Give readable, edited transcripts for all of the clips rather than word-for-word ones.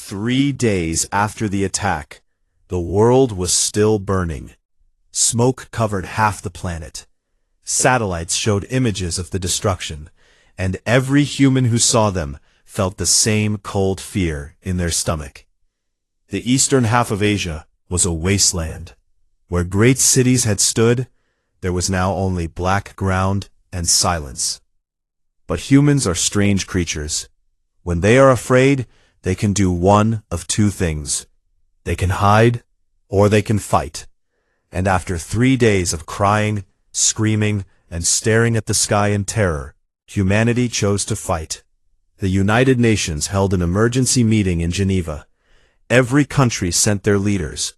3 days after the attack, the world was still burning. Smoke covered half the planet. Satellites showed images of the destruction, and every human who saw them felt the same cold fear in their stomach. The eastern half of Asia was a wasteland. Where great cities had stood, there was now only black ground and silence. But humans are strange creatures. When they are afraid, they can do one of two things. They can hide, or they can fight. And after 3 days of crying, screaming, and staring at the sky in terror, humanity chose to fight. The United Nations held an emergency meeting in Geneva. Every country sent their leaders.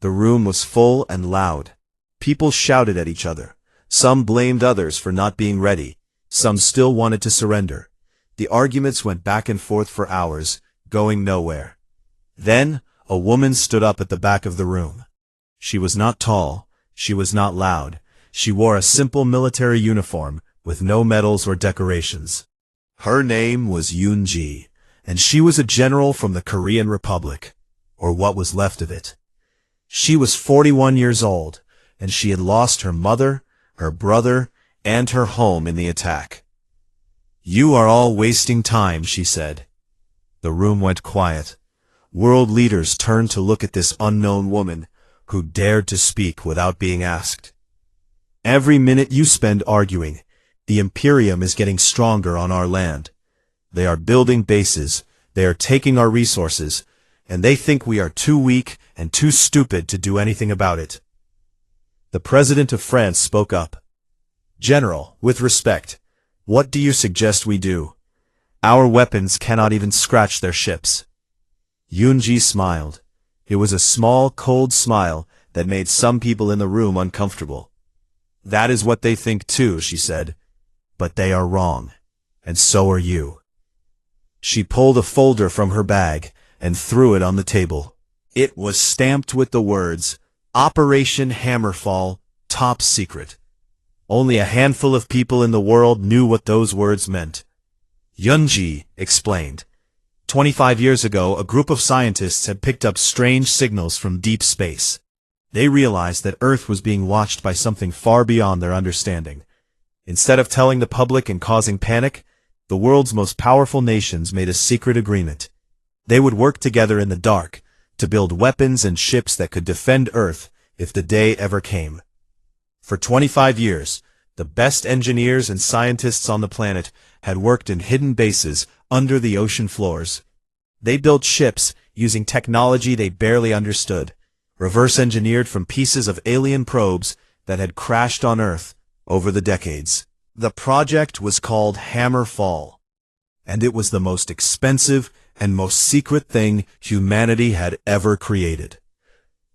The room was full and loud. People shouted at each other. Some blamed others for not being ready. Some still wanted to surrender. The arguments went back and forth for hours, going nowhere. Then, a woman stood up at the back of the room. She was not tall. She was not loud. She wore a simple military uniform with no medals or decorations. Her name was Yoon-ji, and she was a general from the Korean Republic, or what was left of it. She was 41 years old, and she had lost her mother, her brother, and her home in the attack. "You are all wasting time," she said. The room went quiet. World leaders turned to look at this unknown woman, who dared to speak without being asked. "Every minute you spend arguing, the Imperium is getting stronger on our land. They are building bases, they are taking our resources, and they think we are too weak and too stupid to do anything about it." The President of France spoke up. "General, with respect, what do you suggest we do? Our weapons cannot even scratch their ships." Yoon-ji smiled. It was a small, cold smile that made some people in the room uncomfortable. "That is what they think too," she said. "But they are wrong. And so are you." She pulled a folder from her bag and threw it on the table. It was stamped with the words, "Operation Hammerfall, Top Secret." Only a handful of people in the world knew what those words meant. Yoon-ji explained. 25 years ago, a group of scientists had picked up strange signals from deep space. They realized that Earth was being watched by something far beyond their understanding. Instead of telling the public and causing panic, the world's most powerful nations made a secret agreement. They would work together in the dark to build weapons and ships that could defend Earth if the day ever came. For 25 years, the best engineers and scientists on the planet had worked in hidden bases under the ocean floors. They built ships using technology they barely understood, reverse-engineered from pieces of alien probes that had crashed on Earth over the decades. The project was called Hammerfall, and it was the most expensive and most secret thing humanity had ever created.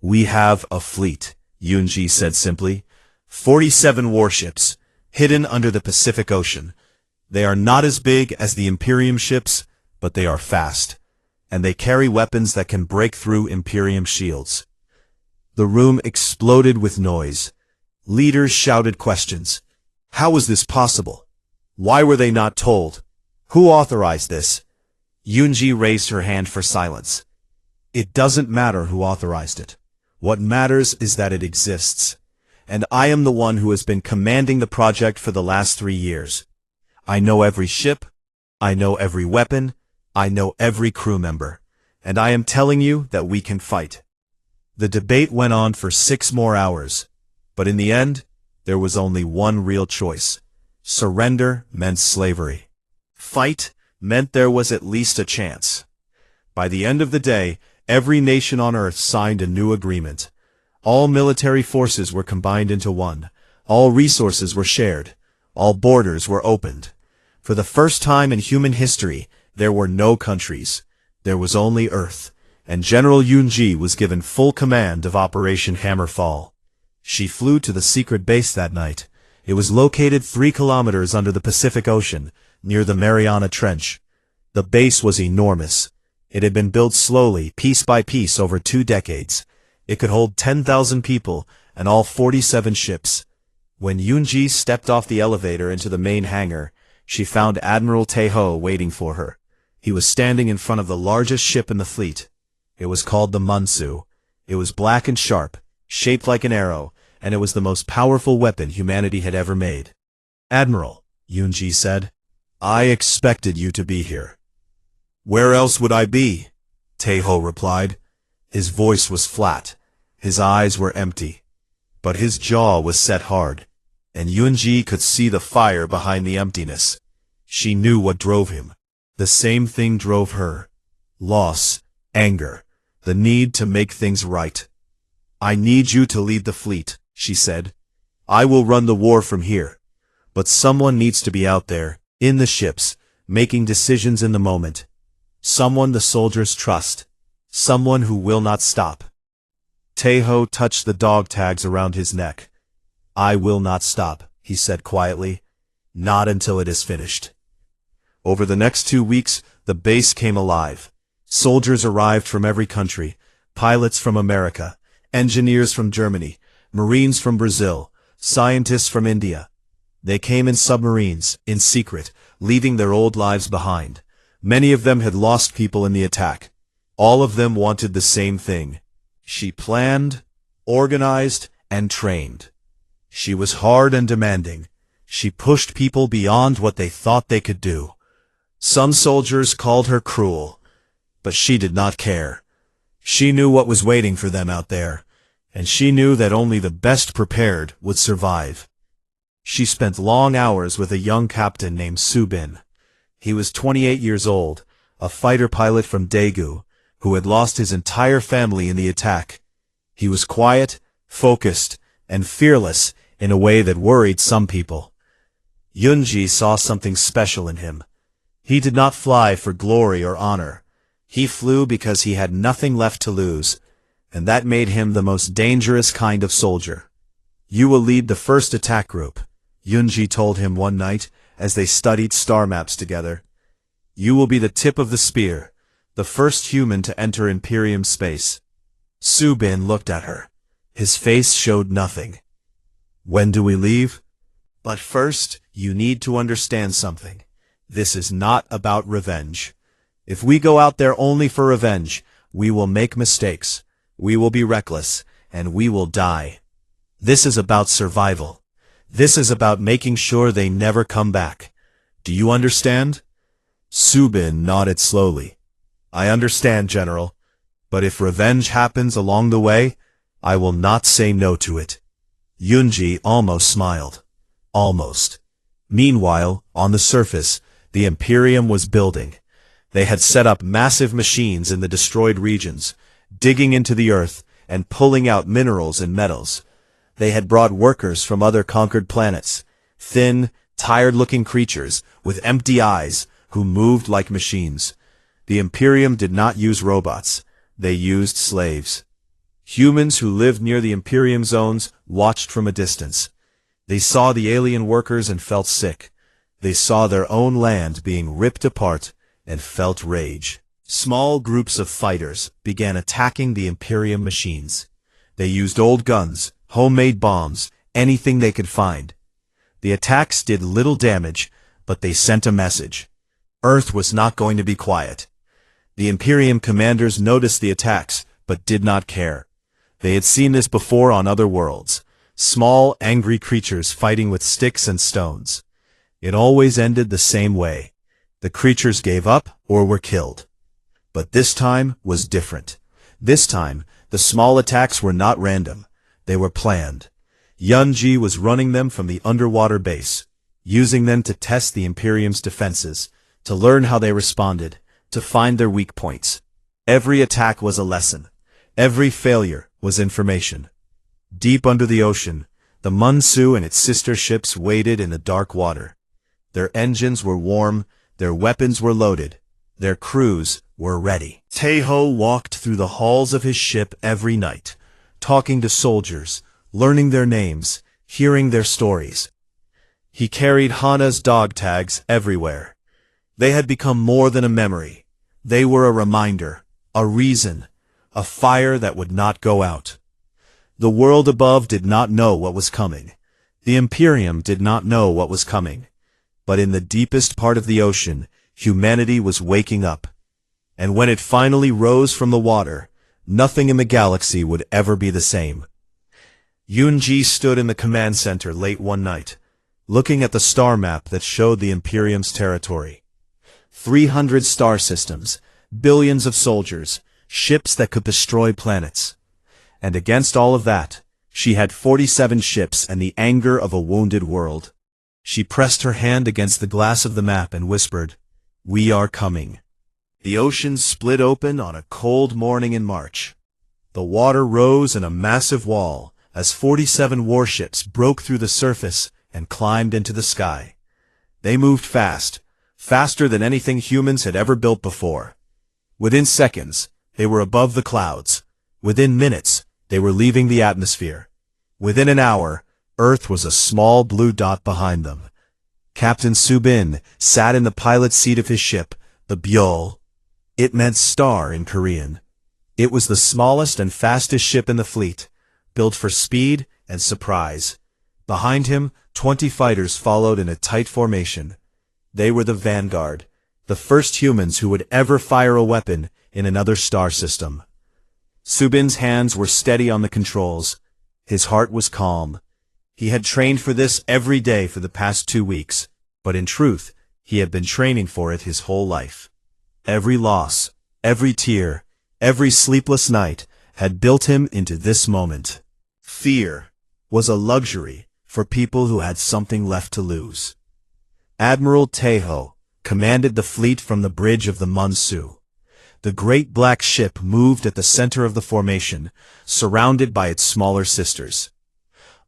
"We have a fleet," Yoon-ji said simply. 47 warships, hidden under the Pacific Ocean. They are not as big as the Imperium ships, but they are fast, and they carry weapons that can break through Imperium shields. The room exploded with noise. Leaders shouted questions. How was this possible? Why were they not told? Who authorized this? Yoon-ji raised her hand for silence. It doesn't matter who authorized it. What matters is that it exists. And I am the one who has been commanding the project for the last 3 years. I know every ship, I know every weapon, I know every crew member, and I am telling you that we can fight. The debate went on for 6 more hours, but in the end, there was only one real choice. Surrender meant slavery. Fight meant there was at least a chance. By the end of the day, every nation on Earth signed a new agreement. All military forces were combined into one. All resources were shared. All borders were opened. For the first time in human history, there were no countries. There was only Earth, and General Yoon-ji was given full command of Operation Hammerfall. She flew to the secret base that night. It was located 3 kilometers under the Pacific Ocean, near the Mariana Trench. The base was enormous. It had been built slowly, piece by piece, over 2 decades. It could hold 10,000 people and all 47 ships. When Yoon-ji stepped off the elevator into the main hangar, she found Admiral Tae-ho waiting for her. He was standing in front of the largest ship in the fleet. It was called the Munsu. It was black and sharp, shaped like an arrow, and it was the most powerful weapon humanity had ever made. "Admiral," Yunji said, "I expected you to be here." "Where else would I be?" Taeho replied. His voice was flat. His eyes were empty. But his jaw was set hard, and Yunji could see the fire behind the emptiness. She knew what drove him. The same thing drove her. Loss, anger, the need to make things right. "I need you to lead the fleet," she said. "I will run the war from here. But someone needs to be out there, in the ships, making decisions in the moment. Someone the soldiers trust. Someone who will not stop." Taeho touched the dog tags around his neck. "I will not stop," he said quietly. "Not until it is finished." Over the next 2 weeks, the base came alive. Soldiers arrived from every country, pilots from America, engineers from Germany, Marines from Brazil, scientists from India. They came in submarines, in secret, leaving their old lives behind. Many of them had lost people in the attack. All of them wanted the same thing. She planned, organized, and trained. She was hard and demanding. She pushed people beyond what they thought they could do. Some soldiers called her cruel, but she did not care. She knew what was waiting for them out there, and she knew that only the best prepared would survive. She spent long hours with a young captain named Subin. He was 28 years old, a fighter pilot from Daegu, who had lost his entire family in the attack. He was quiet, focused, and fearless in a way that worried some people. Yunji saw something special in him. He did not fly for glory or honor. He flew because he had nothing left to lose, and that made him the most dangerous kind of soldier. "You will lead the first attack group," Yunji told him one night as they studied star maps together. "You will be the tip of the spear, the first human to enter Imperium space." Subin looked at her. His face showed nothing. "When do we leave?" "But first, you need to understand something. This is not about revenge. If we go out there only for revenge, we will make mistakes, we will be reckless, and we will die. This is about survival. This is about making sure they never come back. Do you understand?" Subin nodded slowly. "I understand, General. But if revenge happens along the way, I will not say no to it." Yunji almost smiled. Almost. Meanwhile, on the surface, the Imperium was building. They had set up massive machines in the destroyed regions, digging into the earth and pulling out minerals and metals. They had brought workers from other conquered planets, thin, tired-looking creatures with empty eyes who moved like machines. The Imperium did not use robots. They used slaves. Humans who lived near the Imperium zones watched from a distance. They saw the alien workers and felt sick. They saw their own land being ripped apart and felt rage. Small groups of fighters began attacking the Imperium machines. They used old guns, homemade bombs, anything they could find. The attacks did little damage, but they sent a message. Earth was not going to be quiet. The Imperium commanders noticed the attacks, but did not care. They had seen this before on other worlds. Small, angry creatures fighting with sticks and stones. It always ended the same way. The creatures gave up or were killed. But this time was different. This time, the small attacks were not random. They were planned. Yunji was running them from the underwater base, using them to test the Imperium's defenses, to learn how they responded, to find their weak points. Every attack was a lesson. Every failure was information. Deep under the ocean, the Munsu and its sister ships waited in the dark water. Their engines were warm, their weapons were loaded, their crews were ready. Taeho walked through the halls of his ship every night, talking to soldiers, learning their names, hearing their stories. He carried Hana's dog tags everywhere. They had become more than a memory. They were a reminder, a reason, a fire that would not go out. The world above did not know what was coming. The Imperium did not know what was coming. But in the deepest part of the ocean, humanity was waking up. And when it finally rose from the water, nothing in the galaxy would ever be the same. Yunji stood in the command center late one night, looking at the star map that showed the Imperium's territory. 300 star systems, billions of soldiers, ships that could destroy planets. And against all of that, she had 47 ships and the anger of a wounded world. She pressed her hand against the glass of the map and whispered, "We are coming." The ocean split open on a cold morning in March. The water rose in a massive wall as 47 warships broke through the surface and climbed into the sky. They moved fast, faster than anything humans had ever built before. Within seconds, they were above the clouds. Within minutes, they were leaving the atmosphere. Within an hour, Earth was a small blue dot behind them. Captain Subin sat in the pilot's seat of his ship, the Byeol. It meant star in Korean. It was the smallest and fastest ship in the fleet, built for speed and surprise. Behind him, 20 fighters followed in a tight formation. They were the vanguard, the first humans who would ever fire a weapon in another star system. Subin's hands were steady on the controls. His heart was calm. He had trained for this every day for the past 2 weeks, but in truth, he had been training for it his whole life. Every loss, every tear, every sleepless night had built him into this moment. Fear was a luxury for people who had something left to lose. Admiral Taeho commanded the fleet from the bridge of the Munsu. The great black ship moved at the center of the formation, surrounded by its smaller sisters.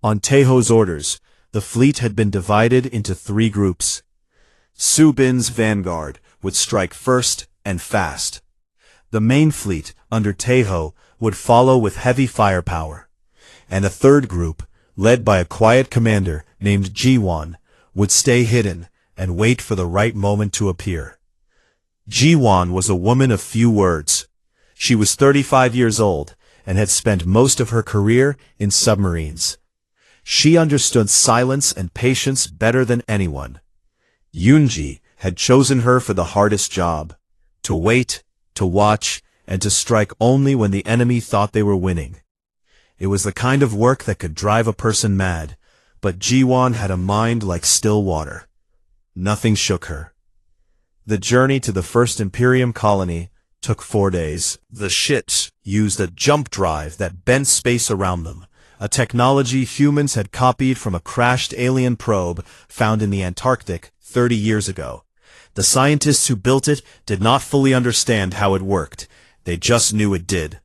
On Taeho's orders, the fleet had been divided into 3 groups. Subin's vanguard would strike first and fast. The main fleet, under Taeho, would follow with heavy firepower. And a third group, led by a quiet commander named Jiwon, would stay hidden and wait for the right moment to appear. Jiwon was a woman of few words. She was 35 years old and had spent most of her career in submarines. She understood silence and patience better than anyone. Yunji had chosen her for the hardest job, to wait, to watch, and to strike only when the enemy thought they were winning. It was the kind of work that could drive a person mad, but Jiwon had a mind like still water. Nothing shook her. The journey to the first Imperium colony took 4 days. The ships used a jump drive that bent space around them, a technology humans had copied from a crashed alien probe found in the Antarctic 30 years ago. The scientists who built it did not fully understand how it worked. They just knew it did.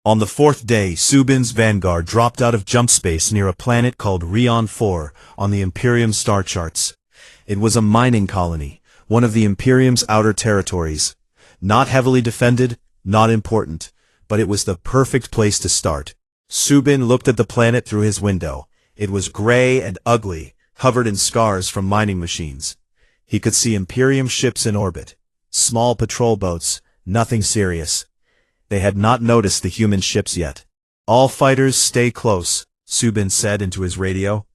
On the 4th day, Subin's vanguard dropped out of jump space near a planet called Rion 4 on the Imperium star charts. It was a mining colony, one of the Imperium's outer territories. Not heavily defended, not important, but it was the perfect place to start. Subin looked at the planet through his window. It was gray and ugly, covered in scars from mining machines. He could see Imperium ships in orbit. Small patrol boats, nothing serious. They had not noticed the human ships yet. "All fighters stay close," Subin said into his radio.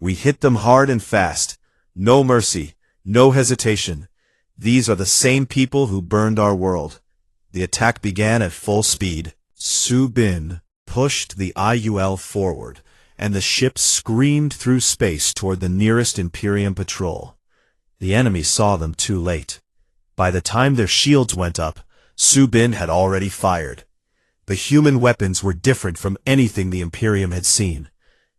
"We hit them hard and fast. No mercy, no hesitation. These are the same people who burned our world." The attack began at full speed. Subin pushed the IUL forward, and the ship screamed through space toward the nearest Imperium patrol. The enemy saw them too late. By the time their shields went up, Subin had already fired. The human weapons were different from anything the Imperium had seen.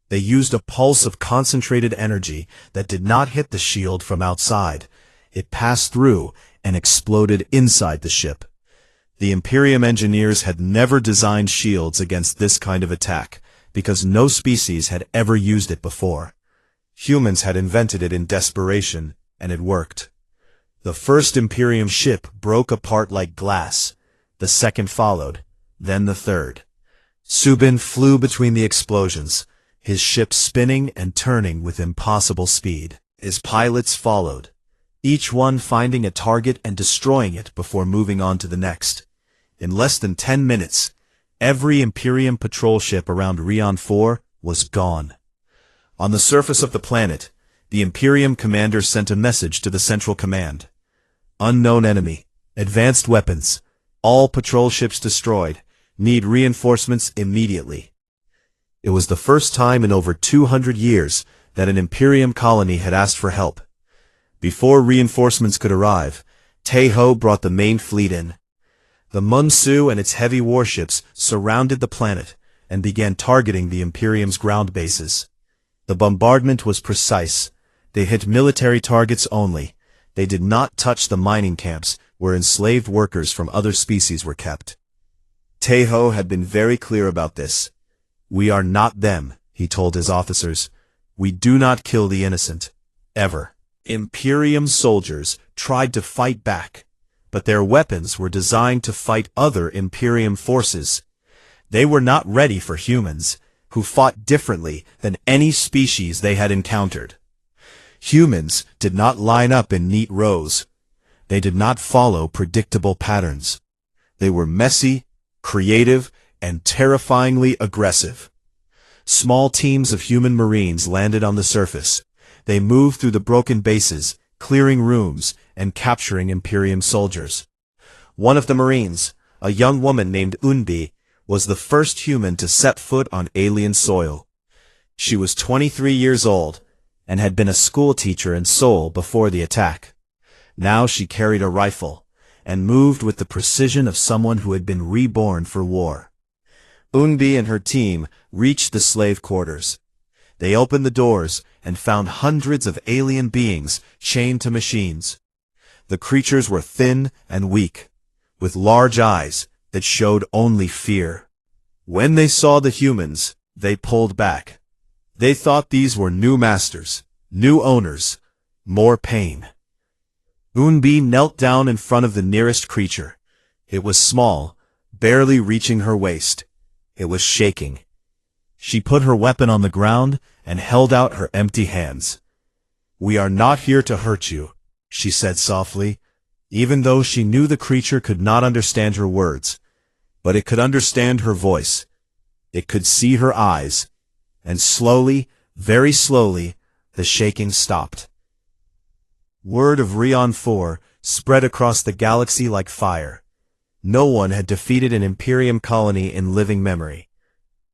They used a pulse of concentrated energy that did not hit the shield from outside. It passed through and exploded inside the ship. The Imperium engineers had never designed shields against this kind of attack, because no species had ever used it before. Humans had invented it in desperation, and it worked. The first Imperium ship broke apart like glass. The second followed, then the third. Subin flew between the explosions, his ship spinning and turning with impossible speed. His pilots followed, each one finding a target and destroying it before moving on to the next. In less than 10 minutes, every Imperium patrol ship around Rion 4 was gone. On the surface of the planet, the Imperium commander sent a message to the Central Command. Unknown enemy. Advanced weapons. All patrol ships destroyed. Need reinforcements immediately. It was the first time in over 200 years that an Imperium colony had asked for help. Before reinforcements could arrive, Taeho brought the main fleet in. The Munsu and its heavy warships surrounded the planet and began targeting the Imperium's ground bases. The bombardment was precise. They hit military targets only. They did not touch the mining camps where enslaved workers from other species were kept. Taeho had been very clear about this. "We are not them," he told his officers. "We do not kill the innocent. Ever." Imperium soldiers tried to fight back, but their weapons were designed to fight other Imperium forces. They were not ready for humans, who fought differently than any species they had encountered. Humans did not line up in neat rows. They did not follow predictable patterns. They were messy, creative, and terrifyingly aggressive. Small teams of human marines landed on the surface. They moved through the broken bases, clearing rooms, and capturing Imperium soldiers. One of the marines, a young woman named Unbi, was the first human to set foot on alien soil. She was 23 years old, and had been a school teacher in Seoul before the attack. Now she carried a rifle, and moved with the precision of someone who had been reborn for war. Unbi and her team reached the slave quarters. They opened the doors and found hundreds of alien beings chained to machines. The creatures were thin and weak, with large eyes that showed only fear. When they saw the humans, they pulled back. They thought these were new masters, new owners, more pain. Unbi knelt down in front of the nearest creature. It was small, barely reaching her waist. It was shaking. She put her weapon on the ground and held out her empty hands. "We are not here to hurt you," she said softly, even though she knew the creature could not understand her words. But it could understand her voice. It could see her eyes. And slowly, very slowly, the shaking stopped. Word of Rion 4 spread across the galaxy like fire. No one had defeated an Imperium colony in living memory.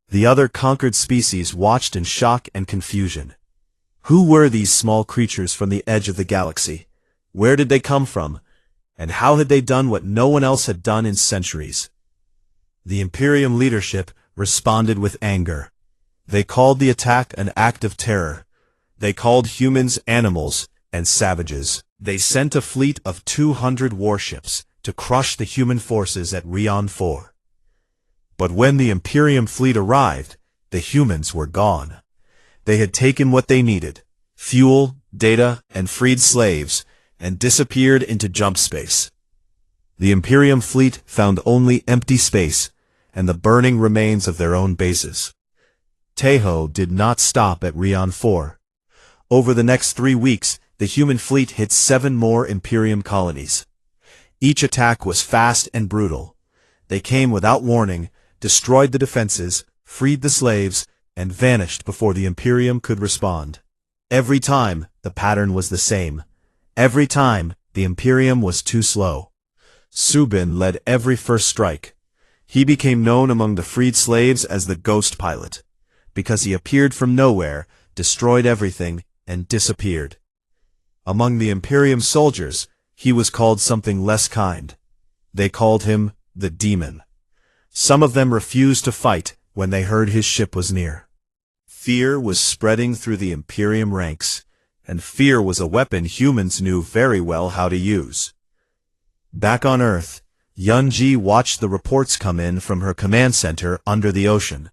The other conquered species watched in shock and confusion. Who were these small creatures from the edge of the galaxy? Where did they come from? And how had they done what no one else had done in centuries? The Imperium leadership responded with anger. They called the attack an act of terror. They called humans animals and savages. They sent a fleet of 200 warships to crush the human forces at Rion 4. But when the Imperium fleet arrived, the humans were gone. They had taken what they needed, fuel, data, and freed slaves, and disappeared into jump space. The Imperium fleet found only empty space and the burning remains of their own bases. Taeho did not stop at Rion 4. Over the next 3 weeks, the human fleet hit 7 more Imperium colonies. Each attack was fast and brutal. They came without warning, destroyed the defenses, freed the slaves, and vanished before the Imperium could respond. Every time, the pattern was the same. Every time, the Imperium was too slow. Subin led every first strike. He became known among the freed slaves as the Ghost Pilot, because he appeared from nowhere, destroyed everything, and disappeared. Among the Imperium soldiers, he was called something less kind. They called him the Demon. Some of them refused to fight when they heard his ship was near. Fear was spreading through the Imperium ranks, and fear was a weapon humans knew very well how to use. Back on Earth, Yunji watched the reports come in from her command center under the ocean.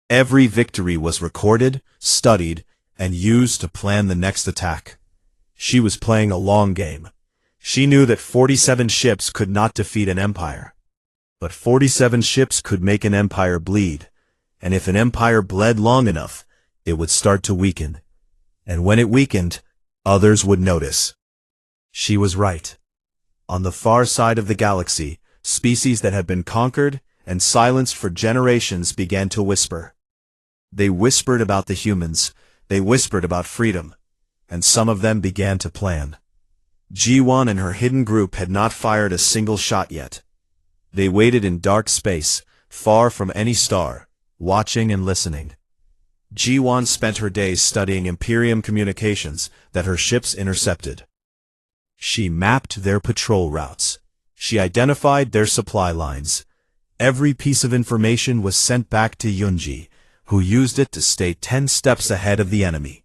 Every victory was recorded, studied, and used to plan the next attack. She was playing a long game. She knew that 47 ships could not defeat an empire. But 47 ships could make an empire bleed, and if an empire bled long enough, it would start to weaken. And when it weakened, others would notice. She was right. On the far side of the galaxy, species that had been conquered and silenced for generations began to whisper. They whispered about the humans, they whispered about freedom, and some of them began to plan. Ji-won and her hidden group had not fired a single shot yet. They waited in dark space, far from any star, watching and listening. Ji-won spent her days studying Imperium communications that her ships intercepted. She mapped their patrol routes. She identified their supply lines. Every piece of information was sent back to Yunji, who used it to stay 10 steps ahead of the enemy.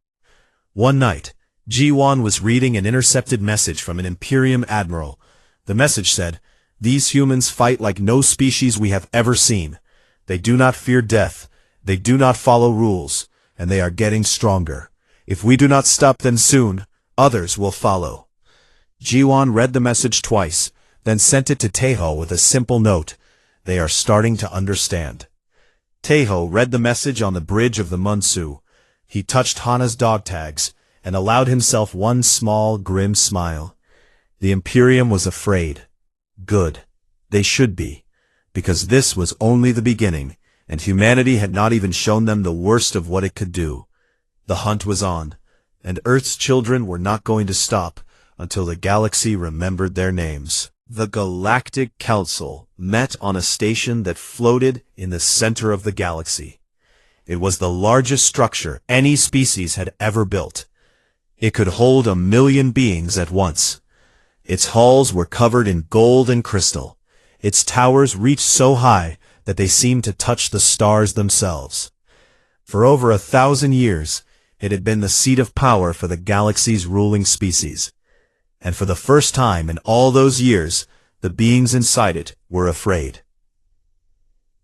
One night, Ji-won was reading an intercepted message from an Imperium admiral. The message said, "These humans fight like no species we have ever seen. They do not fear death. They do not follow rules, and they are getting stronger. If we do not stop them soon, others will follow." Ji-won read the message twice, then sent it to Taeho with a simple note, "They are starting to understand." Taeho read the message on the bridge of the Munsu. He touched Hana's dog tags, and allowed himself one small, grim smile. The Imperium was afraid. Good. They should be, because this was only the beginning, and humanity had not even shown them the worst of what it could do. The hunt was on, and Earth's children were not going to stop until the galaxy remembered their names. The Galactic Council met on a station that floated in the center of the galaxy. It was the largest structure any species had ever built. It could hold 1,000,000 beings at once. Its halls were covered in gold and crystal. Its towers reached so high that they seemed to touch the stars themselves. For over 1,000 years, it had been the seat of power for the galaxy's ruling species. And for the first time in all those years, the beings inside it were afraid.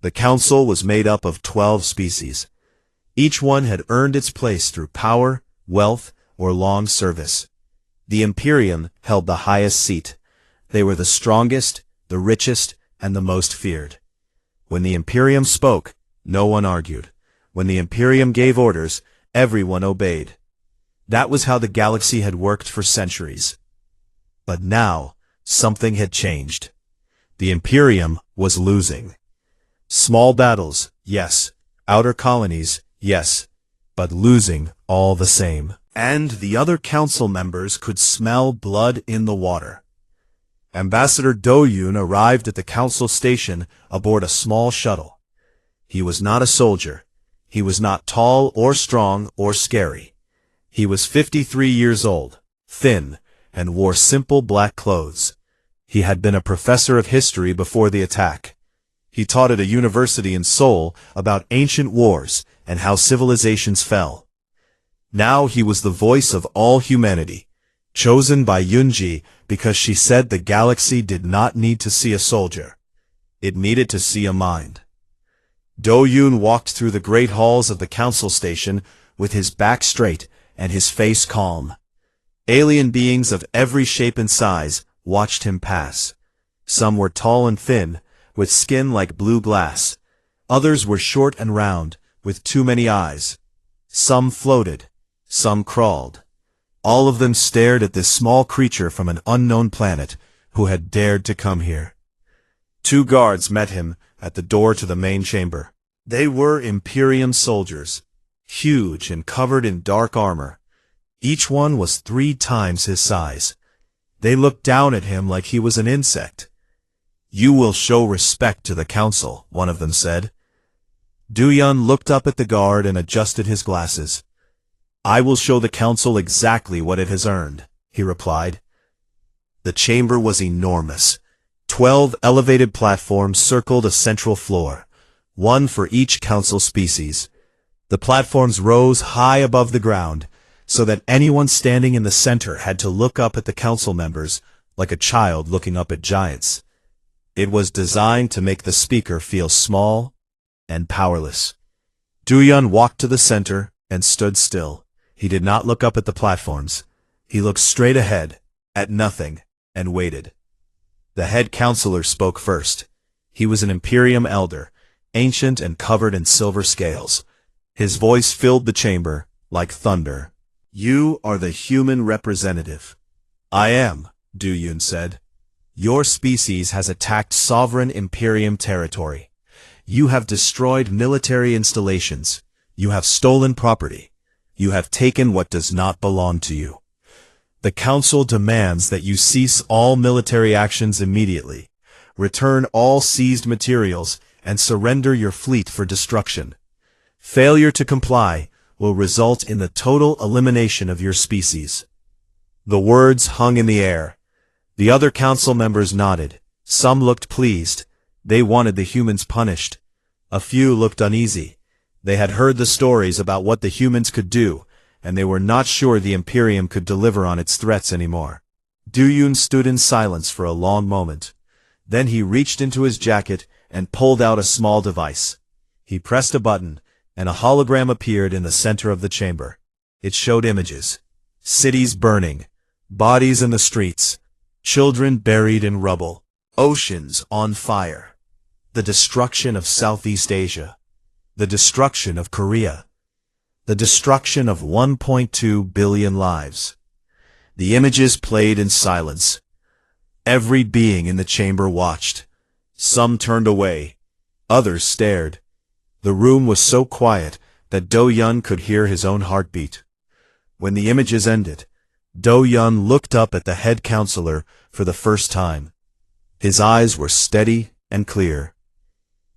The council was made up of 12 species. Each one had earned its place through power, wealth, or long service. The Imperium held the highest seat. They were the strongest, the richest, and the most feared. When the Imperium spoke, no one argued. When the Imperium gave orders, everyone obeyed. That was how the galaxy had worked for centuries. But now, something had changed. The Imperium was losing. Small battles, yes. Outer colonies, yes. But losing all the same. And the other council members could smell blood in the water. Ambassador Do-yoon arrived at the council station aboard a small shuttle. He was not a soldier. He was not tall or strong or scary. He was 53 years old, thin, and wore simple black clothes. He had been a professor of history before the attack. He taught at a university in Seoul about ancient wars and how civilizations fell. Now he was the voice of all humanity, chosen by Yunji because she said the galaxy did not need to see a soldier. It needed to see a mind. Do-yoon walked through the great halls of the council station with his back straight and his face calm. Alien beings of every shape and size watched him pass. Some were tall and thin, with skin like blue glass. Others were short and round, with too many eyes. Some floated. Some crawled. All of them stared at this small creature from an unknown planet who had dared to come here. 2 guards met him at the door to the main chamber. They were Imperium soldiers, huge and covered in dark armor. Each one was 3 times his size. They looked down at him like he was an insect. "You will show respect to the council," one of them said. Do-yoon looked up at the guard and adjusted his glasses. "I will show the council exactly what it has earned," he replied. The chamber was enormous. 12 elevated platforms circled a central floor, one for each council species. The platforms rose high above the ground, so that anyone standing in the center had to look up at the council members like a child looking up at giants. It was designed to make the speaker feel small and powerless. Do-yoon walked to the center and stood still. He did not look up at the platforms. He looked straight ahead, at nothing, and waited. The head counselor spoke first. He was an Imperium elder, ancient and covered in silver scales. His voice filled the chamber like thunder. "You are the human representative." "I am," Do-yoon said. "Your species has attacked sovereign Imperium territory. You have destroyed military installations. You have stolen property. You have taken what does not belong to you. The Council demands that you cease all military actions immediately, return all seized materials, and surrender your fleet for destruction. Failure to comply will result in the total elimination of your species." The words hung in the air. The other council members nodded. Some looked pleased. They wanted the humans punished. A few looked uneasy. They had heard the stories about what the humans could do, and they were not sure the Imperium could deliver on its threats anymore. Du-Yun stood in silence for a long moment. Then he reached into his jacket and pulled out a small device. He pressed a button, and a hologram appeared in the center of the chamber. It showed images. Cities burning, bodies in the streets, children buried in rubble, oceans on fire, the destruction of Southeast Asia, the destruction of Korea, the destruction of 1.2 billion lives. The images played in silence. Every being in the chamber watched. Some turned away. Others stared. The room was so quiet that Do-Yun could hear his own heartbeat. When the images ended, Do-Yun looked up at the head counselor for the first time. His eyes were steady and clear.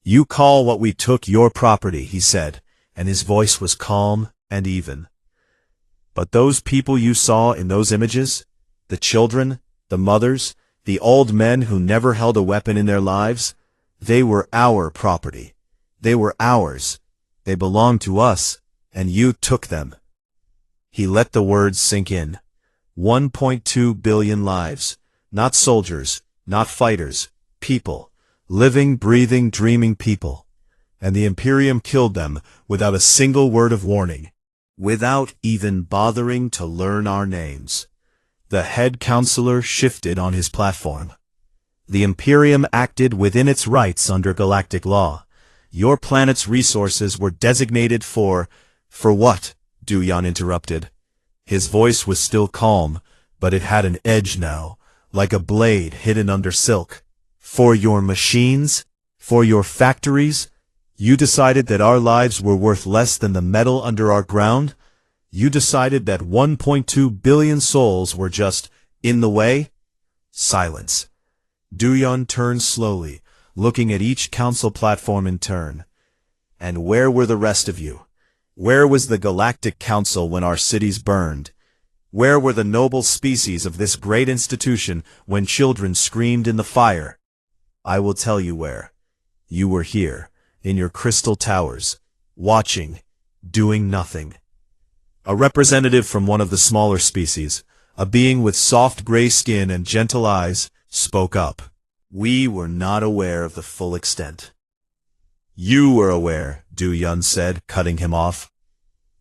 "You call what we took your property," he said, and his voice was calm and even. "But those people you saw in those images, the children, the mothers, the old men who never held a weapon in their lives, they were our property. They were ours. They belonged to us, and you took them." He let the words sink in. 1.2 billion lives. Not soldiers, not fighters, people. Living, breathing, dreaming people. And the Imperium killed them without a single word of warning. Without even bothering to learn our names. The head counselor shifted on his platform. "The Imperium acted within its rights under galactic law. Your planet's resources were designated for what?" Du-Yun interrupted. His voice was still calm, but it had an edge now, like a blade hidden under silk. "For your machines? For your factories? You decided that our lives were worth less than the metal under our ground? You decided that 1.2 billion souls were just in the way?" Silence. Du-Yun turned slowly, looking at each council platform in turn. "And where were the rest of you? Where was the Galactic Council when our cities burned? Where were the noble species of this great institution when children screamed in the fire? I will tell you where. You were here, in your crystal towers, watching, doing nothing." A representative from one of the smaller species, a being with soft gray skin and gentle eyes, spoke up. "We were not aware of the full extent." "You were aware," Du-Yun said, cutting him off.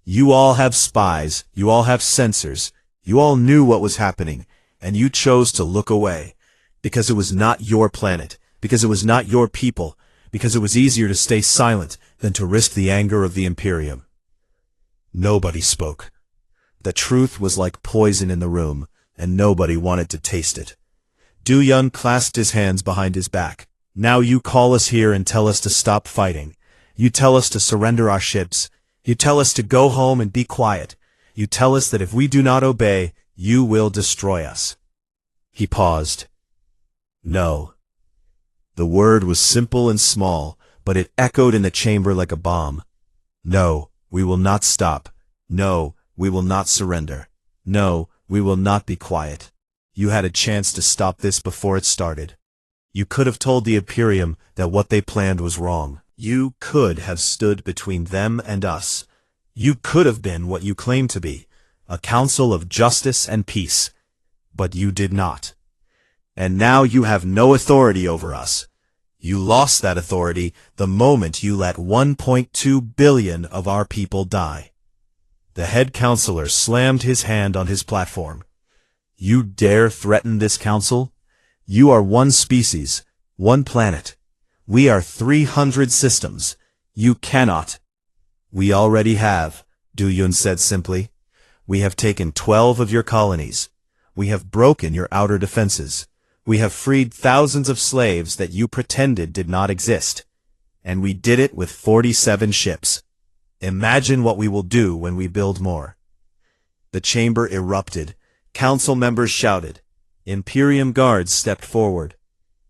"You all have spies, you all have sensors, you all knew what was happening, and you chose to look away, because it was not your planet, because it was not your people, because it was easier to stay silent than to risk the anger of the Imperium." Nobody spoke. The truth was like poison in the room, and nobody wanted to taste it. Du-Yun clasped his hands behind his back. "Now you call us here and tell us to stop fighting. You tell us to surrender our ships. You tell us to go home and be quiet. You tell us that if we do not obey, you will destroy us." He paused. "No." The word was simple and small, but it echoed in the chamber like a bomb. "No. We will not stop. No, we will not surrender. No, we will not be quiet. You had a chance to stop this before it started. You could have told the Imperium that what they planned was wrong. You could have stood between them and us. You could have been what you claim to be, a council of justice and peace. But you did not. And now you have no authority over us. You lost that authority the moment you let 1.2 billion of our people die." The head counselor slammed his hand on his platform. "You dare threaten this council? You are one species, one planet. We are 300 systems. You cannot." "We already have," Du-Yun said simply. "We have taken 12 of your colonies. We have broken your outer defenses. We have freed thousands of slaves that you pretended did not exist. And we did it with 47 ships. Imagine what we will do when we build more." The chamber erupted. Council members shouted. Imperium guards stepped forward.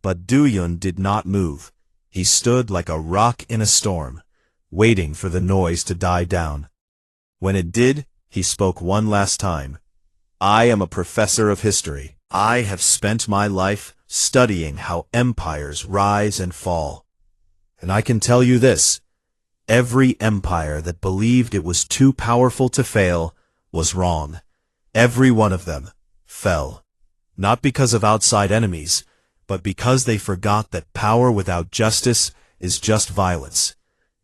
But Do-yun did not move. He stood like a rock in a storm, waiting for the noise to die down. When it did, he spoke one last time. I am a professor of history. I have spent my life studying how empires rise and fall. And I can tell you this. Every empire that believed it was too powerful to fail was wrong. Every one of them fell. Not because of outside enemies, but because they forgot that power without justice is just violence,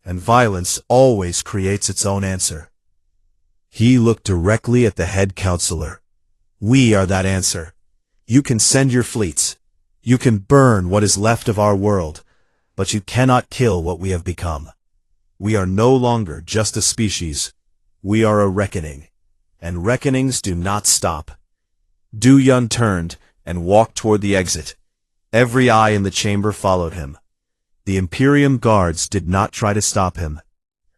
and violence always creates its own answer. He looked directly at the head counselor. We are that answer. You can send your fleets. You can burn what is left of our world, but you cannot kill what we have become. We are no longer just a species. We are a reckoning, and reckonings do not stop. Do-yun turned and walked toward the exit. Every eye in the chamber followed him. The Imperium guards did not try to stop him.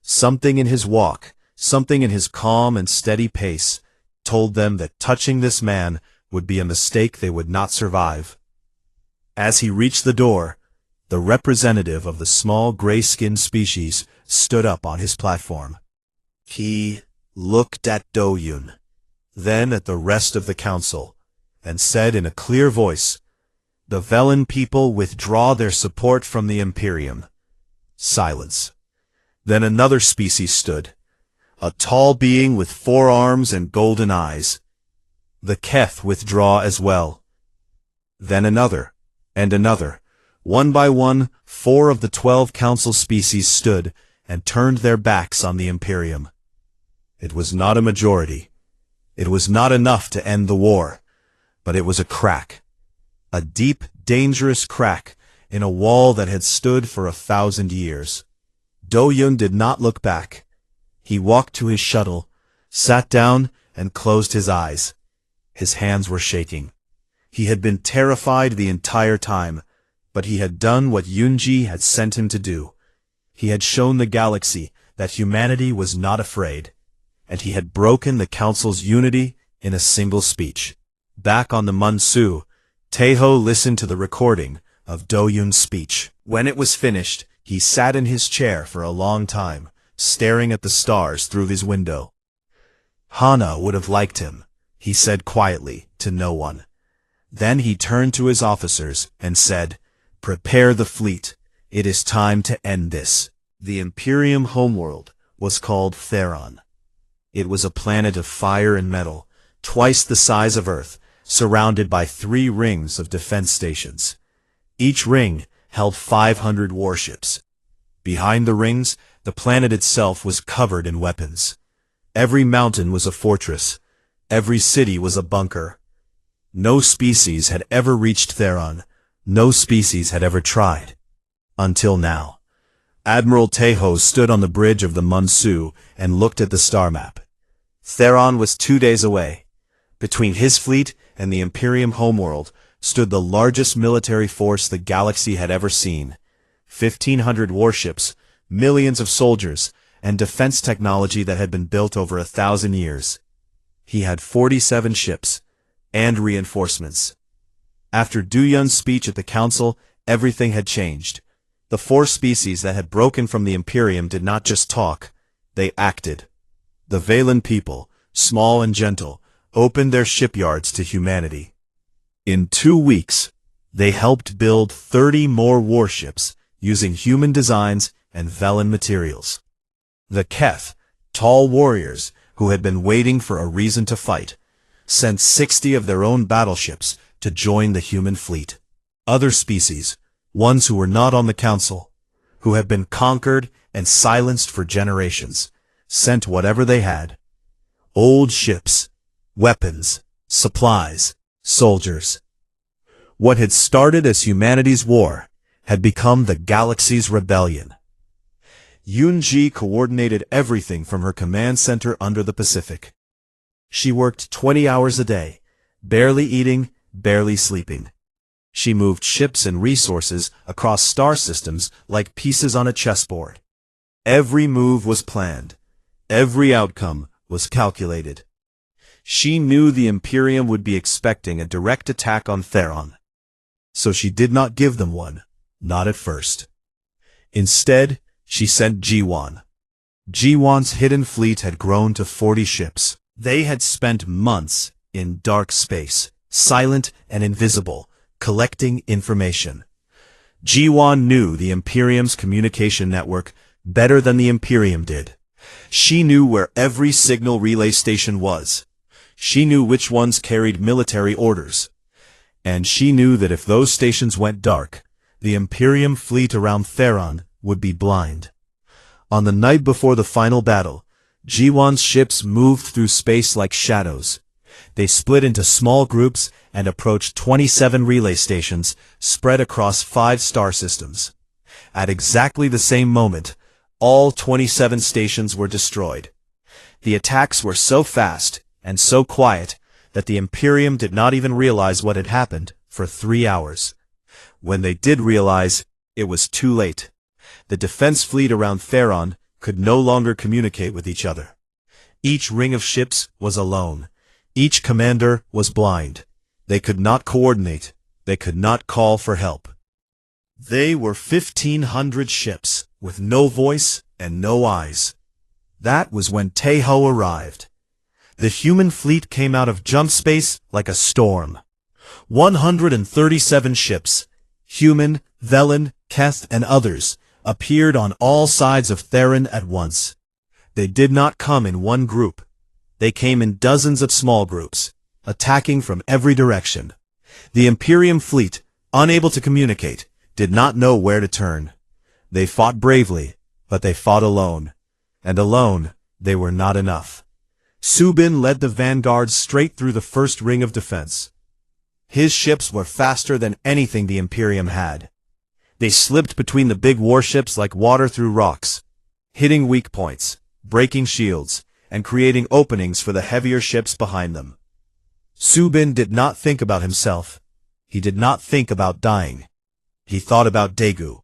Something in his walk, something in his calm and steady pace, told them that touching this man would be a mistake they would not survive. As he reached the door, the representative of the small gray-skinned species stood up on his platform. He looked at Do-yun, then at the rest of the council, and said in a clear voice, "The Velen people withdraw their support from the Imperium." Silence. Then another species stood, a tall being with 4 arms and golden eyes. The Keth withdraw as well. Then another, and another. One by one, 4 of the 12 council species stood and turned their backs on the Imperium. It was not a majority. It was not enough to end the war, but it was a crack. A deep, dangerous crack in a wall that had stood for 1,000 years. Do-yun did not look back. He walked to his shuttle, sat down, and closed his eyes. His hands were shaking. He had been terrified the entire time, but he had done what Yunji had sent him to do. He had shown the galaxy that humanity was not afraid, and he had broken the Council's unity in a single speech. Back on the Munsu, Taeho listened to the recording of Do-yun's speech. When it was finished, he sat in his chair for a long time, staring at the stars through his window. Hana would have liked him, he said quietly to no one. Then he turned to his officers and said, "Prepare the fleet. It is time to end this." The Imperium homeworld was called Theron. It was a planet of fire and metal, twice the size of Earth, surrounded by 3 rings of defense stations. Each ring held 500 warships. Behind the rings, the planet itself was covered in weapons. Every mountain was a fortress. Every city was a bunker. No species had ever reached Theron. No species had ever tried. Until now. Admiral Taeho stood on the bridge of the Munsu and looked at the star map. Theron was 2 days away. Between his fleet and the Imperium homeworld stood the largest military force the galaxy had ever seen. 1,500 warships, millions of soldiers, and defense technology that had been built over 1,000 years. He had 47 ships, and reinforcements. After Do-yun's speech at the council, everything had changed. The 4 species that had broken from the Imperium did not just talk, they acted. The Velen people, small and gentle, opened their shipyards to humanity. In 2 weeks, they helped build 30 more warships using human designs and Velen materials. The Keth, tall warriors who had been waiting for a reason to fight, sent 60 of their own battleships to join the human fleet. Other species, ones who were not on the council, who had been conquered and silenced for generations, sent whatever they had. Old ships, weapons, supplies, soldiers. What had started as humanity's war had become the galaxy's rebellion. Yunji coordinated everything from her command center under the Pacific. She worked 20 hours a day, barely eating, barely sleeping. She moved ships and resources across star systems like pieces on a chessboard. Every move was planned. Every outcome was calculated. She knew the Imperium would be expecting a direct attack on Theron, so she did not give them one, not at first. Instead, she sent G1. G1's hidden fleet had grown to 40 ships. They had spent months in dark space, silent and invisible, collecting information. G1 knew the Imperium's communication network better than the Imperium did. She knew where every signal relay station was. She knew which ones carried military orders. And she knew that if those stations went dark, the Imperium fleet around Theron would be blind. On the night before the final battle, G1's ships moved through space like shadows. They split into small groups and approached 27 relay stations spread across 5 star systems. At exactly the same moment, all 27 stations were destroyed. The attacks were so fast and so quiet that the Imperium did not even realize what had happened for 3 hours. When they did realize, it was too late. The defense fleet around Theron could no longer communicate with each other. Each ring of ships was alone. Each commander was blind. They could not coordinate. They could not call for help. They were 1,500 ships, with no voice and no eyes. That was when Taeho arrived. The human fleet came out of jump space like a storm. 137 ships, human, Velen, Keth, and others, appeared on all sides of Theron at once. They did not come in one group. They came in dozens of small groups, attacking from every direction. The Imperium fleet, unable to communicate, did not know where to turn. They fought bravely, but they fought alone. And alone, they were not enough. Subin led the vanguard straight through the first ring of defense. His ships were faster than anything the Imperium had. They slipped between the big warships like water through rocks, hitting weak points, breaking shields, and creating openings for the heavier ships behind them. Subin did not think about himself. He did not think about dying. He thought about Daegu.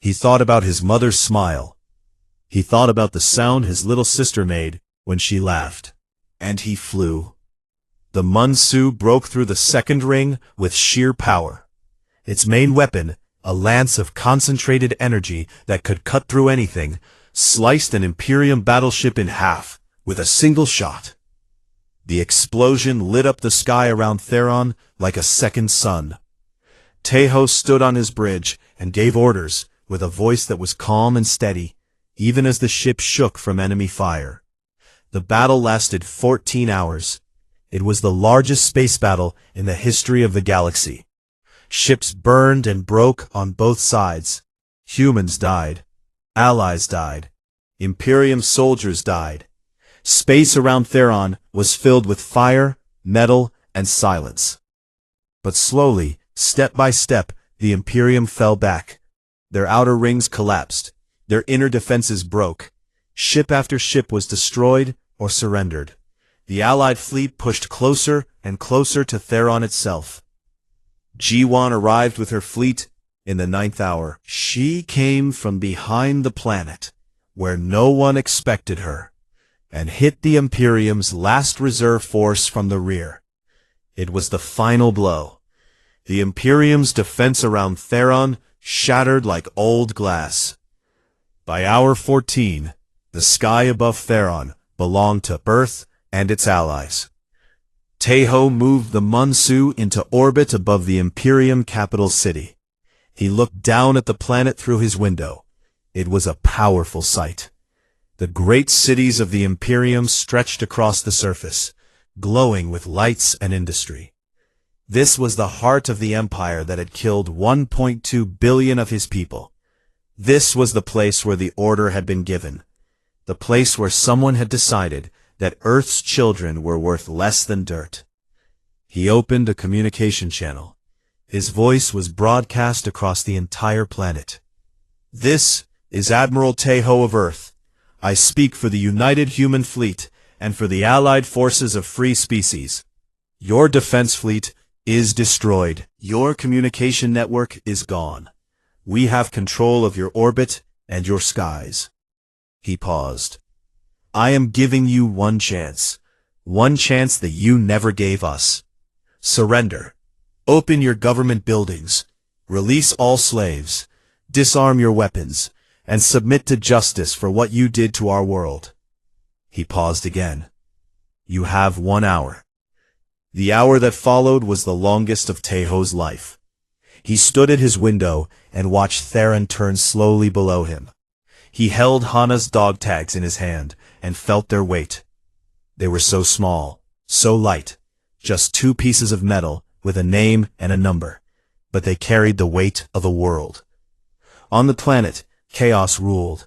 He thought about his mother's smile. He thought about the sound his little sister made when she laughed. And he flew. The Munsu broke through the second ring with sheer power. Its main weapon, a lance of concentrated energy that could cut through anything, sliced an Imperium battleship in half with a single shot. The explosion lit up the sky around Theron like a second sun. Taeho stood on his bridge and gave orders with a voice that was calm and steady, even as the ship shook from enemy fire. The battle lasted 14 hours. It was the largest space battle in the history of the galaxy. Ships burned and broke on both sides. Humans died. Allies died. Imperium soldiers died. Space around Theron was filled with fire, metal, and silence. But slowly, step by step, the Imperium fell back. Their outer rings collapsed. Their inner defenses broke. Ship after ship was destroyed or surrendered. The Allied fleet pushed closer and closer to Theron itself. G1 arrived with her fleet in the 9th hour. She came from behind the planet, where no one expected her, and hit the Imperium's last reserve force from the rear. It was the final blow. The Imperium's defense around Theron shattered like old glass. By hour 14, the sky above Theron belonged to Earth and its allies. Taeho moved the Munsu into orbit above the Imperium capital city. He looked down at the planet through his window. It was a powerful sight. The great cities of the Imperium stretched across the surface, glowing with lights and industry. This was the heart of the empire that had killed 1.2 billion of his people. This was the place where the order had been given. The place where someone had decided that Earth's children were worth less than dirt. He opened a communication channel. His voice was broadcast across the entire planet. This is Admiral Taeho of Earth. I speak for the United Human Fleet and for the Allied Forces of Free Species. Your defense fleet is destroyed. Your communication network is gone. We have control of your orbit and your skies. He paused. I am giving you one chance. One chance that you never gave us. Surrender. Open your government buildings. Release all slaves. Disarm your weapons. And submit to justice for what you did to our world. He paused again. You have 1 hour. The hour that followed was the longest of Taeho's life. He stood at his window and watched Theron turn slowly below him. He held Hana's dog tags in his hand and felt their weight. They were so small, so light, just 2 pieces of metal with a name and a number, but they carried the weight of a world. On the planet, chaos ruled.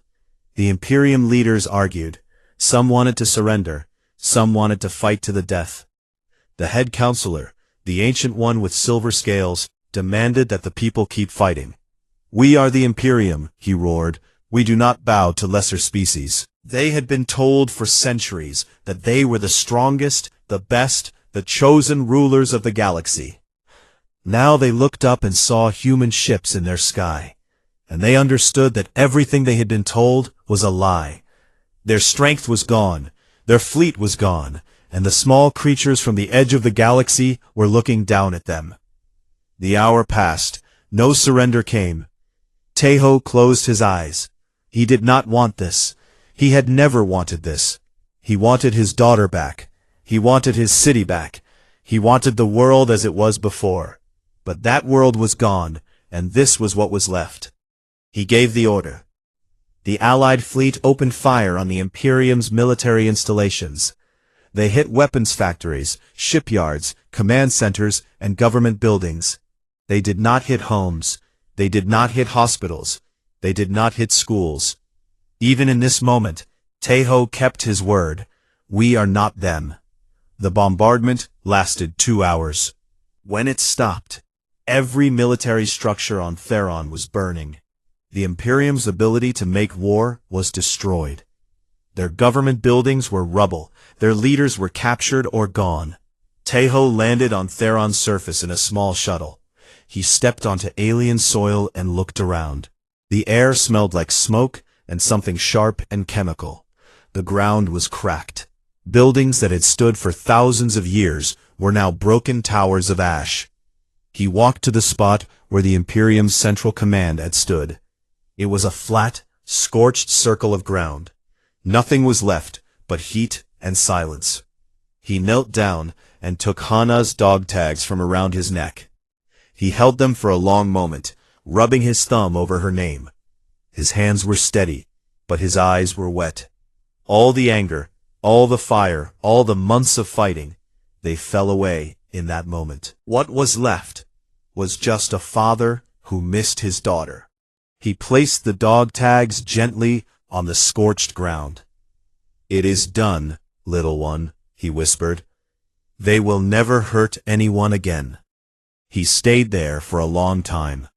The Imperium leaders argued. Some wanted to surrender, some wanted to fight to the death. The head counselor, the ancient one with silver scales, demanded that the people keep fighting. We are the Imperium, he roared. We do not bow to lesser species. They had been told for centuries that they were the strongest, the best, the chosen rulers of the galaxy. Now they looked up and saw human ships in their sky, and they understood that everything they had been told was a lie. Their strength was gone, their fleet was gone, and the small creatures from the edge of the galaxy were looking down at them. The hour passed. No surrender came. Taeho closed his eyes. He did not want this. He had never wanted this. He wanted his daughter back. He wanted his city back. He wanted the world as it was before. But that world was gone, and this was what was left. He gave the order. The Allied fleet opened fire on the Imperium's military installations. They hit weapons factories, shipyards, command centers, and government buildings. They did not hit homes. They did not hit hospitals. They did not hit schools. Even in this moment, Taeho kept his word. We are not them. The bombardment lasted 2 hours. When it stopped, every military structure on Theron was burning. The Imperium's ability to make war was destroyed. Their government buildings were rubble. Their leaders were captured or gone. Taeho landed on Theron's surface in a small shuttle. He stepped onto alien soil and looked around. The air smelled like smoke and something sharp and chemical. The ground was cracked. Buildings that had stood for thousands of years were now broken towers of ash. He walked to the spot where the Imperium's central command had stood. It was a flat, scorched circle of ground. Nothing was left but heat and silence. He knelt down and took Hana's dog tags from around his neck. He held them for a long moment, rubbing his thumb over her name. His hands were steady, but his eyes were wet. All the anger, all the fire, all the months of fighting, they fell away in that moment. What was left was just a father who missed his daughter. He placed the dog tags gently on the scorched ground. It is done, little one, he whispered. They will never hurt anyone again. He stayed there for a long time.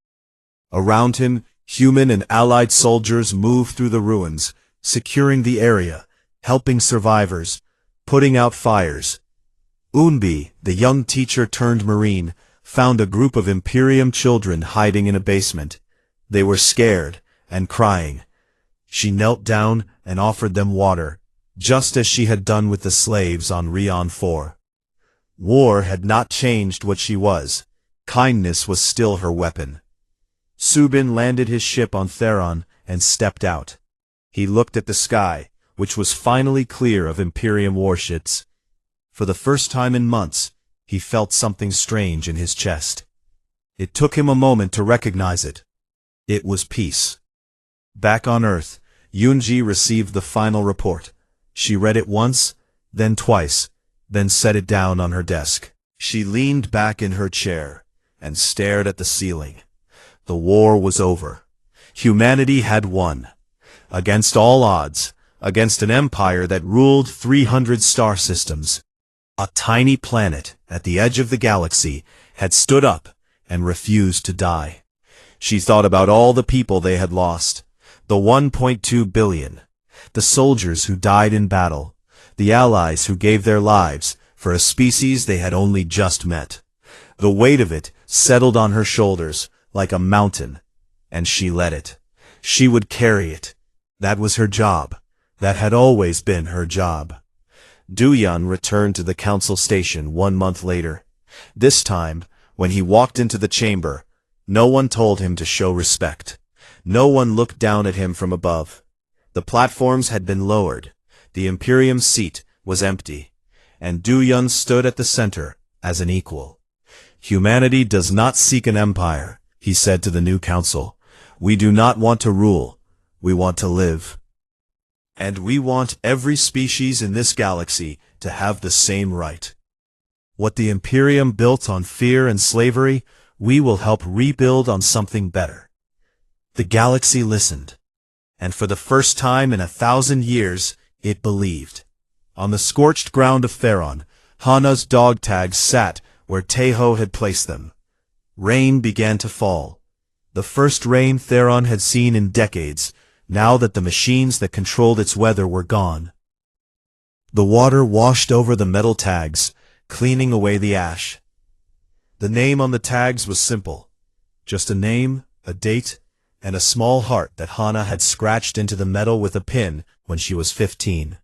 Around him, human and allied soldiers moved through the ruins, securing the area, helping survivors, putting out fires. Unbi, the young teacher turned Marine, found a group of Imperium children hiding in a basement. They were scared and crying. She knelt down and offered them water, just as she had done with the slaves on Rion 4. War had not changed what she was. Kindness was still her weapon. Subin landed his ship on Theron and stepped out. He looked at the sky, which was finally clear of Imperium warships. For the first time in months, he felt something strange in his chest. It took him a moment to recognize it. It was peace. Back on Earth, Yoonji received the final report. She read it once, then twice, then set it down on her desk. She leaned back in her chair and stared at the ceiling. The war was over. Humanity had won. Against all odds, against an empire that ruled 300 star systems. A tiny planet at the edge of the galaxy had stood up and refused to die. She thought about all the people they had lost. The 1.2 billion. The soldiers who died in battle. The allies who gave their lives for a species they had only just met. The weight of it settled on her shoulders like a mountain, and she let it. She would carry it. That was her job. That had always been her job. Du-Yun returned to the council station 1 month later. This time, when he walked into the chamber, no one told him to show respect. No one looked down at him from above. The platforms had been lowered. The Imperium seat was empty, and Du-Yun stood at the center as an equal. "Humanity does not seek an empire," he said to the new council. "We do not want to rule. We want to live. And we want every species in this galaxy to have the same right. What the Imperium built on fear and slavery, we will help rebuild on something better." The galaxy listened, and for the first time in 1,000 years, it believed. On the scorched ground of Theron, Hana's dog tags sat where Taeho had placed them. Rain began to fall. The first rain Theron had seen in decades, now that the machines that controlled its weather were gone. The water washed over the metal tags, cleaning away the ash. The name on the tags was simple. Just a name, a date, and a small heart that Hana had scratched into the metal with a pin when she was 15.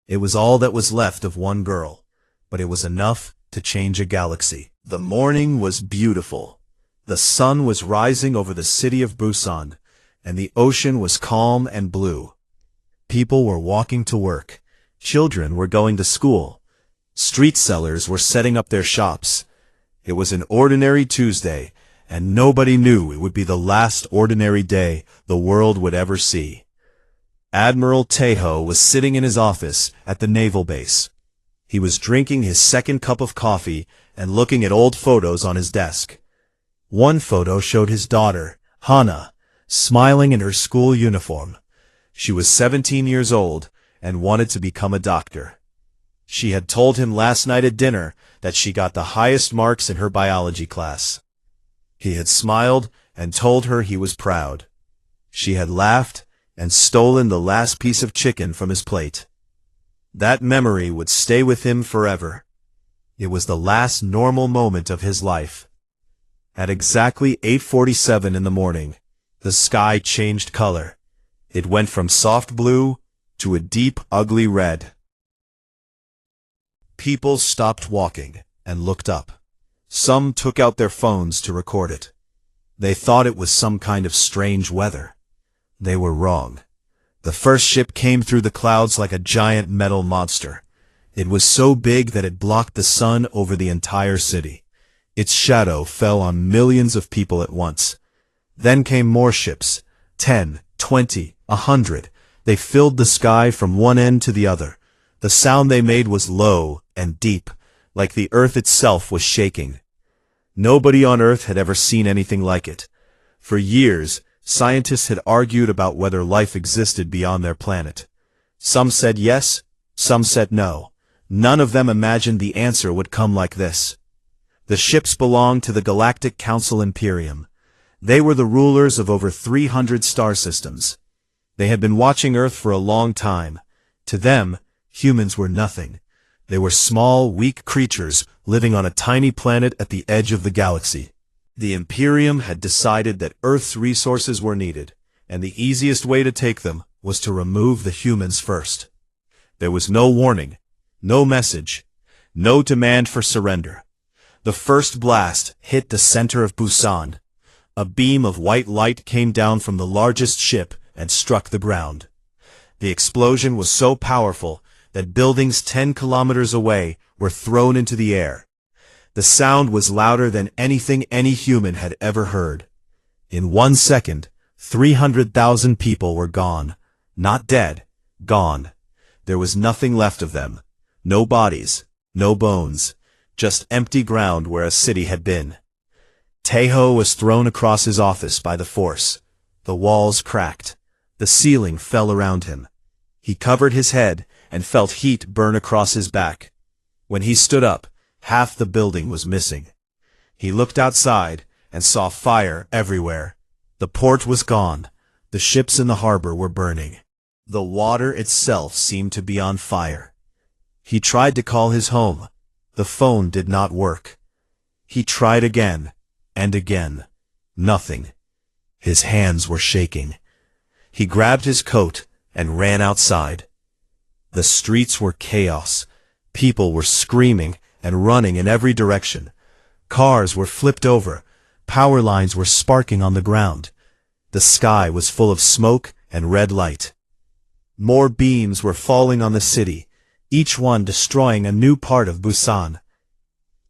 It was all that was left of one girl, but it was enough to change a galaxy. The morning was beautiful. The sun was rising over the city of Busan, and the ocean was calm and blue. People were walking to work. Children were going to school. Street sellers were setting up their shops. It was an ordinary Tuesday, and nobody knew it would be the last ordinary day the world would ever see. Admiral Taeho was sitting in his office at the naval base. He was drinking his second cup of coffee and looking at old photos on his desk. One photo showed his daughter, Hana, smiling in her school uniform. She was 17 years old and wanted to become a doctor. She had told him last night at dinner that she got the highest marks in her biology class. He had smiled and told her he was proud. She had laughed and stolen the last piece of chicken from his plate. That memory would stay with him forever. It was the last normal moment of his life. At exactly 8:47 in the morning, the sky changed color. It went from soft blue to a deep, ugly red. People stopped walking and looked up. Some took out their phones to record it. They thought it was some kind of strange weather. They were wrong. The first ship came through the clouds like a giant metal monster. It was so big that it blocked the sun over the entire city. Its shadow fell on millions of people at once. Then came more ships, 10, 20, 100. They filled the sky from one end to the other. The sound they made was low and deep, like the earth itself was shaking. Nobody on Earth had ever seen anything like it. For years, scientists had argued about whether life existed beyond their planet. Some said yes, some said no. None of them imagined the answer would come like this. The ships belonged to the Galactic Council Imperium. They were the rulers of over 300 star systems. They had been watching Earth for a long time. To them, humans were nothing. They were small, weak creatures living on a tiny planet at the edge of the galaxy. The Imperium had decided that Earth's resources were needed, and the easiest way to take them was to remove the humans first. There was no warning, no message, no demand for surrender. The first blast hit the center of Busan. A beam of white light came down from the largest ship and struck the ground. The explosion was so powerful that buildings 10 kilometers away were thrown into the air. The sound was louder than anything any human had ever heard. In 1 second, 300,000 people were gone. Not dead, gone. There was nothing left of them. No bodies, no bones, just empty ground where a city had been. Taeho was thrown across his office by the force. The walls cracked. The ceiling fell around him. He covered his head and felt heat burn across his back. When he stood up, half the building was missing. He looked outside and saw fire everywhere. The port was gone. The ships in the harbor were burning. The water itself seemed to be on fire. He tried to call his home. The phone did not work. He tried again and again. Nothing. His hands were shaking. He grabbed his coat and ran outside. The streets were chaos. People were screaming and running in every direction. Cars were flipped over. Power lines were sparking on the ground. The sky was full of smoke and red light. More beams were falling on the city, each one destroying a new part of Busan.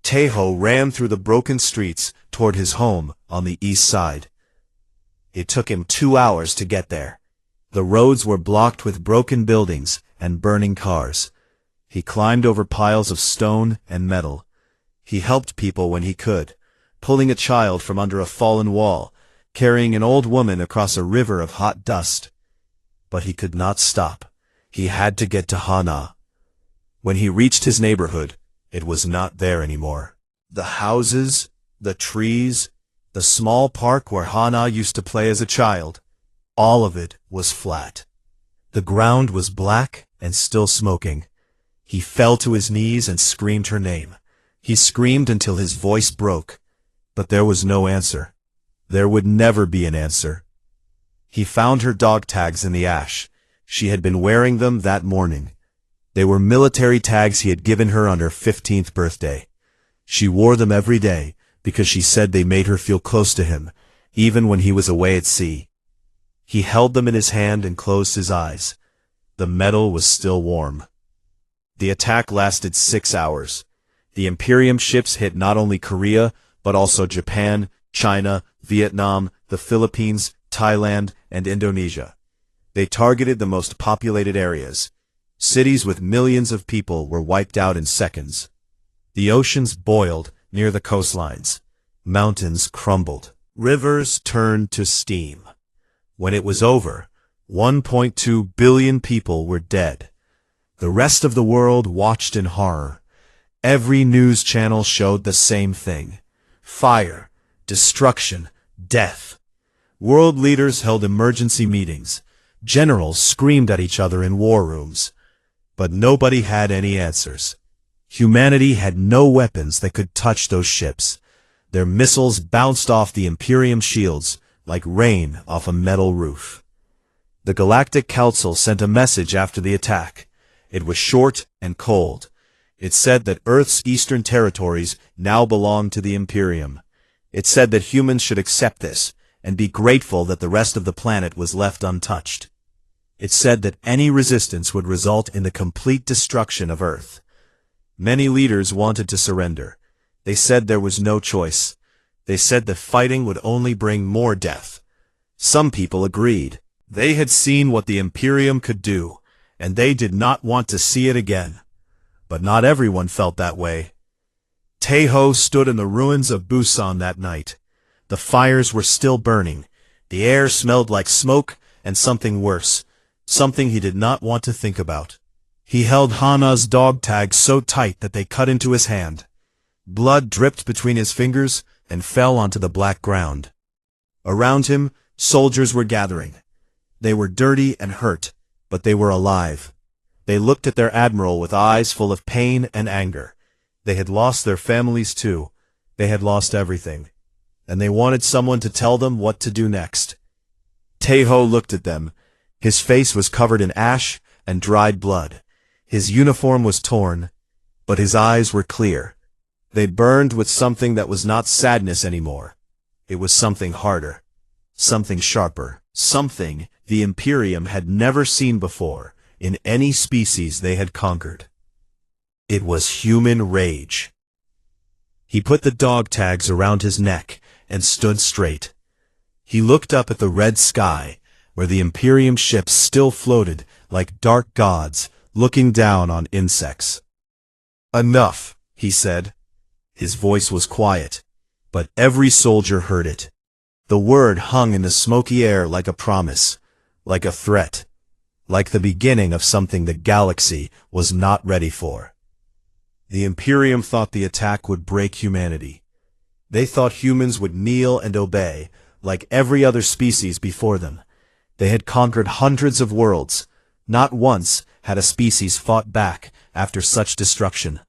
Taeho ran through the broken streets toward his home on the east side. It took him 2 hours to get there. The roads were blocked with broken buildings and burning cars. He climbed over piles of stone and metal. He helped people when he could, pulling a child from under a fallen wall, carrying an old woman across a river of hot dust. But he could not stop. He had to get to Hana. When he reached his neighborhood, it was not there anymore. The houses, the trees, the small park where Hana used to play as a child, all of it was flat. The ground was black and still smoking. He fell to his knees and screamed her name. He screamed until his voice broke, but there was no answer. There would never be an answer. He found her dog tags in the ash. She had been wearing them that morning. They were military tags he had given her on her 15th birthday. She wore them every day because she said they made her feel close to him, even when he was away at sea. He held them in his hand and closed his eyes. The metal was still warm. The attack lasted 6 hours. The Imperium ships hit not only Korea, but also Japan, China, Vietnam, the Philippines, Thailand, and Indonesia. They targeted the most populated areas. Cities with millions of people were wiped out in seconds. The oceans boiled near the coastlines. Mountains crumbled. Rivers turned to steam. When it was over, 1.2 billion people were dead. The rest of the world watched in horror. Every news channel showed the same thing. Fire, destruction, death. World leaders held emergency meetings. Generals screamed at each other in war rooms. But nobody had any answers. Humanity had no weapons that could touch those ships. Their missiles bounced off the Imperium shields like rain off a metal roof. The Galactic Council sent a message after the attack. It was short and cold. It said that Earth's eastern territories now belong to the Imperium. It said that humans should accept this and be grateful that the rest of the planet was left untouched. It said that any resistance would result in the complete destruction of Earth. Many leaders wanted to surrender. They said there was no choice. They said that fighting would only bring more death. Some people agreed. They had seen what the Imperium could do, and they did not want to see it again. But not everyone felt that way. Taeho stood in the ruins of Busan that night. The fires were still burning. The air smelled like smoke and something worse. Something he did not want to think about. He held Hana's dog tags so tight that they cut into his hand. Blood dripped between his fingers and fell onto the black ground. Around him, soldiers were gathering. They were dirty and hurt, but they were alive. They looked at their admiral with eyes full of pain and anger. They had lost their families too. They had lost everything. And they wanted someone to tell them what to do next. Taeho looked at them. His face was covered in ash and dried blood. His uniform was torn, but his eyes were clear. They burned with something that was not sadness anymore. It was something harder, something sharper, something the Imperium had never seen before in any species they had conquered. It was human rage. He put the dog tags around his neck and stood straight. He looked up at the red sky, where the Imperium ships still floated like dark gods looking down on insects. "Enough," he said. His voice was quiet, but every soldier heard it. The word hung in the smoky air like a promise, like a threat, like the beginning of something the galaxy was not ready for. The Imperium thought the attack would break humanity. They thought humans would kneel and obey, like every other species before them. They had conquered hundreds of worlds. Not once had a species fought back after such destruction.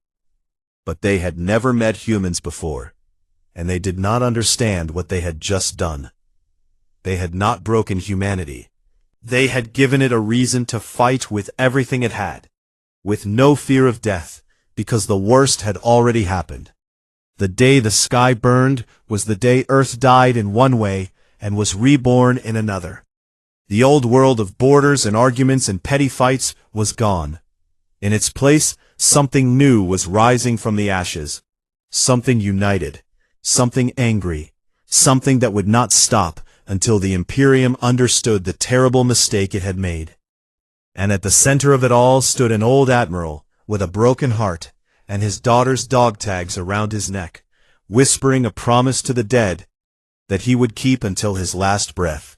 But they had never met humans before, and they did not understand what they had just done. They had not broken humanity. They had given it a reason to fight with everything it had, with no fear of death, because the worst had already happened. The day the sky burned was the day Earth died in one way and was reborn in another. The old world of borders and arguments and petty fights was gone. In its place, something new was rising from the ashes. Something united. Something angry. Something that would not stop until the Imperium understood the terrible mistake it had made. And at the center of it all stood an old admiral with a broken heart and his daughter's dog tags around his neck, whispering a promise to the dead that he would keep until his last breath.